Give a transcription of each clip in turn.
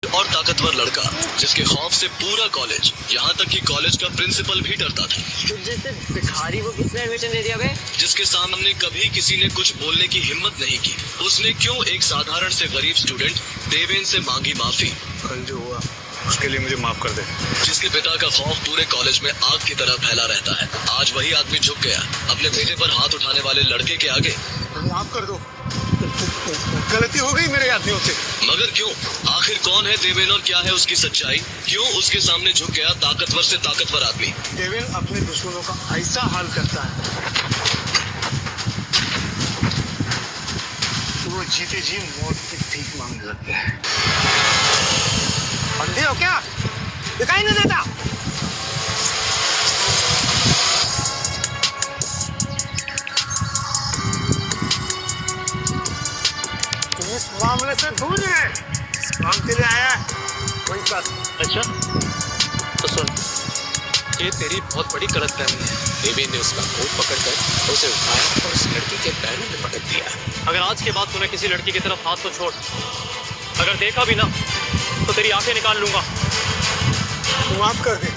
और ताकतवर लड़का जिसके खौफ से पूरा कॉलेज, यहाँ तक कि कॉलेज का प्रिंसिपल भी डरता था। जैसे भिखारी को किसने एडमिशन दे दिया बे? जिसके सामने कभी किसी ने कुछ बोलने की हिम्मत नहीं की। उसने क्यों एक साधारण से गरीब स्टूडेंट देवेन से मांगी माफी। कल जो हुआ उसके लिए मुझे माफ कर दे। जिसके पिता का खौफ पूरे कॉलेज में आग की तरह फैला रहता है, आज वही आदमी झुक गया अपने बेटे पर हाथ उठाने वाले लड़के के आगे। माफ कर दो, गलती हो गई मेरे आदमियों से। मगर क्यों? आखिर कौन है देवेन और क्या है उसकी सच्चाई? क्यों उसके सामने झुक गया ताकतवर से ताकतवर आदमी? देवेन अपने दुश्मनों का ऐसा हाल करता है तो वो जीते जी मौत की भीख मांगने लगते हैं। अंधे हो क्या? दिखाई नहीं देता? इस मामले से दूर है। इस काम के लिए आया है कोई बात। अच्छा तो सुन, ये तेरी बहुत बड़ी गलतफहमी है। देवेन ने उसका कोट पकड़कर उसे उठाया और उस लड़की के पैरों में पटक दिया। अगर आज के बाद तूने किसी लड़की की तरफ हाथ तो छोड़, अगर देखा भी ना तो तेरी आंखें निकाल लूंगा। माफ कर दे।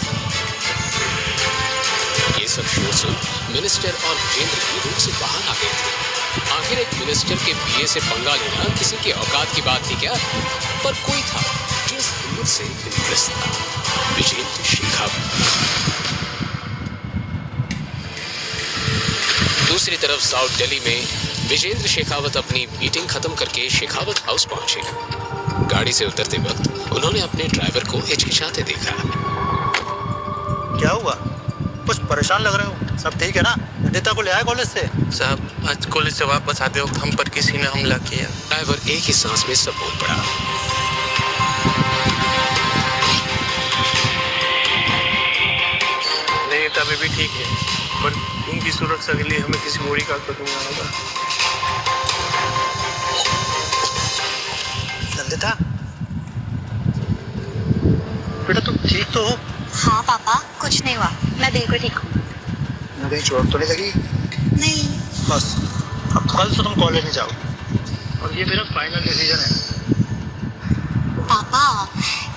ये सब शोर सुन मिनिस्टर और विजेंद्र भी रूम से बाहर आ गए थे। आखिर एक मिनिस्टर के बीए से पंगा लेना किसी की औकात की बात थी क्या? पर कोई था जो इस हिम्मत से इम्प्रेस था, विजेंद्र शेखावत। दूसरी तरफ साउथ दिल्ली में विजेंद्र शेखावत अपनी मीटिंग खत्म करके शेखावत हाउस पहुंचे। गाड़ी से उतरते वक्त उन्होंने अपने ड्राइवर को हिचकिचाते देखा। क्या हुआ? कुछ परेशान लग रहे हो? सब ठीक है ना? निता को ले आए कॉलेज से? साहब, आज कॉलेज से वापस आते वक्त हम पर किसी ने हमला किया। ड्राइवर एक ही सांस में सब बोल पड़ा। निता में भी ठीक है, पर उनकी सुरक्षा के लिए हमें किसी बॉडी गार्ड को ढूंढना होगा। नंदिता, बेटा तुम ठीक तो हो? हाँ पापा, कुछ नहीं हुआ, मैं बिल्कुल ठीक हूँ। कहीं चोट तो नहीं लगी? नहीं। बस अब कल से तुम कॉलेज नहीं जाओ और ये मेरा फाइनल डिसीजन है। पापा,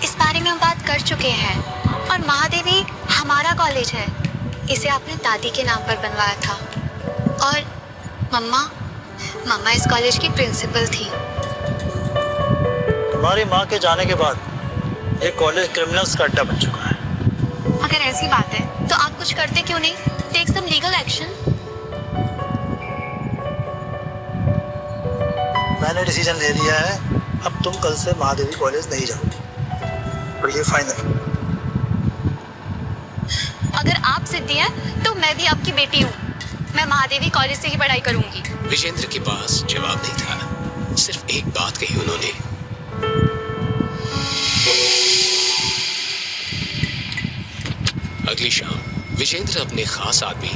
इस बारे में हम बात कर चुके हैं और महादेवी हमारा कॉलेज है, इसे आपने दादी के नाम पर बनवाया था। और मम्मा इस कॉलेज की प्रिंसिपल थी। तुम्हारी माँ के जाने के बाद ये कॉलेज क्रिमिनल्स का अड्डा बन चुका है। अगर ऐसी बात है तो आप कुछ करते क्यों नहीं? Take some legal action. मैंने डिसीजन ले लिया है, अब तुम कल से महादेवी कॉलेज नहीं जाओ और ये फाइनल। अगर आप जिद्दी हैं तो मैं भी आपकी बेटी हूँ, मैं महादेवी कॉलेज से ही पढ़ाई करूंगी। विजेंद्र के पास जवाब नहीं था, सिर्फ एक बात कही उन्होंने। अगली शाम विजेंद्र अपने खास आदमी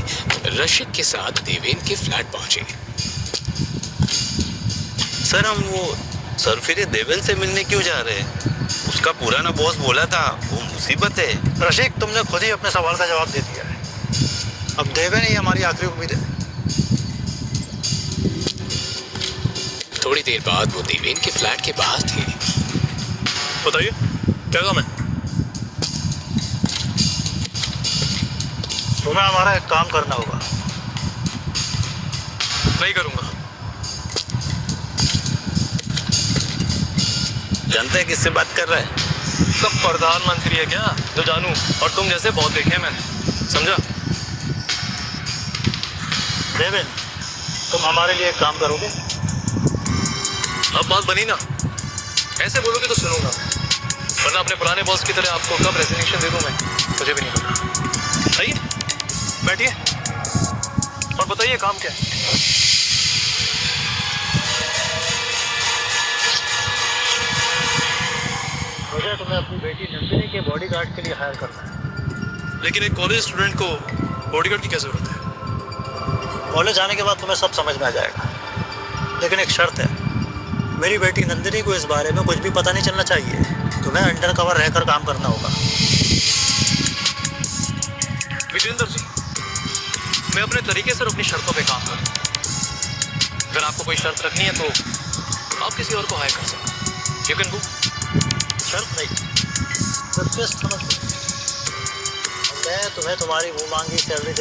रशिक के साथ देवेन के फ्लैट पहुंचे। सर, हम वो सरफिरे देवेन से मिलने क्यों जा रहे हैं? उसका पुराना बॉस बोला था वो मुसीबत है। रशिक, तुमने खुद ही अपने सवाल का जवाब दे दिया है। अब देवेन ही हमारी आखिरी उम्मीद है। थोड़ी देर बाद वो देवेन के फ्लैट के बाहर थे। बताइए क्या काम है? तुम्हें हमारा एक काम करना होगा। नहीं करूंगा। जानते हैं किससे बात कर रहा है? सब प्रधानमंत्री है क्या जो जानू? और तुम जैसे बहुत देखे हैं मैंने, समझा? देवेन, तुम हमारे लिए एक काम करोगे? अब बात बनी ना, ऐसे बोलोगे तो सुनूंगा, वरना अपने पुराने बॉस की तरह आपको कब रेजिग्नेशन दे दूं मैं, मुझे भी नहीं पता। आइए बैठिए और बताइए काम क्या है? मुझे तुम्हें अपनी बेटी नंदिनी के बॉडीगार्ड के लिए हायर करना है। लेकिन एक कॉलेज स्टूडेंट को बॉडीगार्ड की क्या जरूरत है? कॉलेज आने के बाद तुम्हें सब समझ में आ जाएगा, लेकिन एक शर्त है, मेरी बेटी नंदिनी को इस बारे में कुछ भी पता नहीं चलना चाहिए। तुम्हें अंडर कवर रहकर काम करना होगा। विजेंद्र जी, मैं अपने तरीके से और अपनी शर्तों पे काम करूँ। अगर आपको कोई शर्त रखनी है तो आप किसी और को हायर कर सकते हैं। You can go. शर्त नहीं, रिक्वेस्ट समझ लो। मैं तुम्हें तुम्हारी मुंह मांगी सैलरी